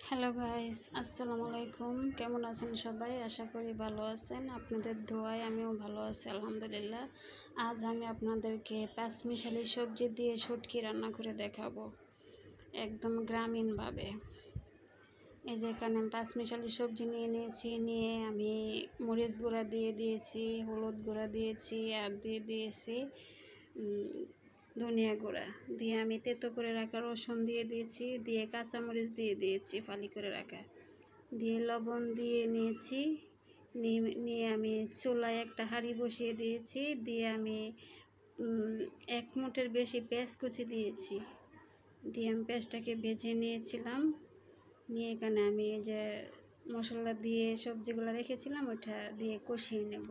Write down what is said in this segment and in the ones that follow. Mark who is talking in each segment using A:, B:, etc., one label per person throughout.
A: Hello guys, আসসালামু আলাইকুম। কেমন আছেন সবাই? আশা করি ভালো আছেন। আপনাদের দোয়ায় আমিও ভালো আছি, আলহামদুলিল্লাহ। আজ আমি আপনাদেরকে পাঁচমিশালি সবজি দিয়ে শুটকি রান্না করে দেখাবো, একদম গ্রামীণভাবে। এই যে এখানে আমি পাঁচমিশালি সবজি নিয়েছি, নিয়ে আমি মরিচ গুঁড়া দিয়ে দিয়েছি, হলুদ গুঁড়া দিয়েছি, আর দিয়েছি ধনিয়া গুঁড়া, দিয়ে আমি তেতো করে রাখা রসুন দিয়ে দিয়েছি, দিয়ে কাঁচামরিচ দিয়ে দিয়েছি ফালি করে রাখা, দিয়ে লবণ দিয়ে নিয়েছি। নিয়ে আমি চুলায় একটা হাঁড়ি বসিয়ে দিয়েছি, দিয়ে আমি 1 মুঠের বেশি পেঁয়াজ কুচি দিয়েছি, দিয়ে আমি পেঁয়াজটাকে ভেজে নিয়েছিলাম। নিয়ে এখানে আমি যে মশলা দিয়ে সবজিগুলো রেখেছিলাম ওইটা দিয়ে কষিয়ে নেব।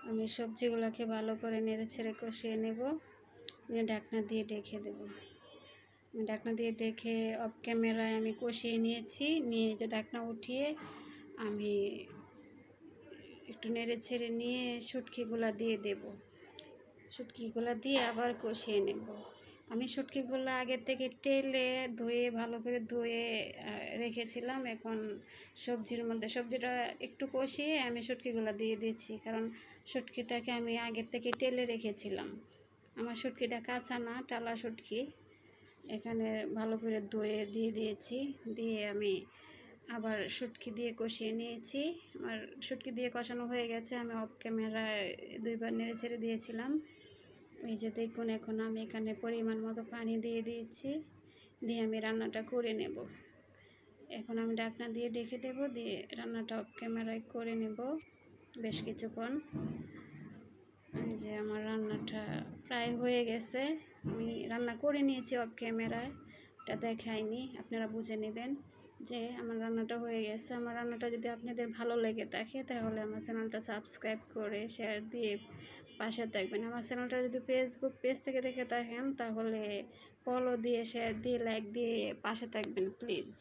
A: আমি সবজিগুলোকে ভালো করে নেড়ে ছেড়ে কষিয়ে নেব, ঢাকনা দিয়ে ঢেকে দেব। ঢাকনা দিয়ে ঢেকে অফ ক্যামেরায় আমি কষিয়ে নিয়েছি। নিয়ে যে ঢাকনা উঠিয়ে আমি একটু নেড়ে ছেড়ে নিয়ে শুটকিগুলো দিয়ে দেব। শুটকিগুলো দিয়ে আবার কষিয়ে নেব। আমি শুটকিগুলো আগে থেকে টেলে ধুয়ে ভালো করে ধুয়ে রেখেছিলাম। এখন সবজিটা একটু কষিয়ে আমি শুটকিগুলো দিয়ে দিয়েছি, কারণ শুটকিটাকে আমি আগের থেকে টেলে রেখেছিলাম। আমার শুটকিটা কাঁচা না, টালা শুটকি। এখানে ভালো করে ধুয়ে দিয়ে দিয়েছি, দিয়ে আমি আবার শুটকি দিয়ে কষিয়ে নিয়েছি। আমার শুটকি দিয়ে কষানো হয়ে গেছে। আমি অফ ক্যামেরায় 2 বার নেড়ে ছেড়ে দিয়েছিলাম। এই যে দেখুন, এখন আমি এখানে পরিমাণ মতো পানি দিয়ে দিয়েছি, দিয়ে আমি রান্নাটা করে নেব। এখন আমি ঢাকনা দিয়ে ঢেকে দেব, দিয়ে রান্নাটা অফ ক্যামেরায় করে নেব বেশ কিছুক্ষণ। যে আমার রান্নাটা প্রায় হয়ে গেছে। আমি রান্না করে নিয়েছি অফ ক্যামেরায়, এটা দেখাইনি, আপনারা বুঝে নেবেন যে আমার রান্নাটা হয়ে গেছে। আমার রান্নাটা যদি আপনাদের ভালো লেগে থাকে তাহলে আমার চ্যানেলটা সাবস্ক্রাইব করে শেয়ার দিয়ে পাশে থাকবেন। আমার চ্যানেলটা যদি ফেসবুক পেজ থেকে দেখে থাকেন তাহলে ফলো দিয়ে, শেয়ার দিয়ে, লাইক দিয়ে পাশে থাকবেন প্লিজ।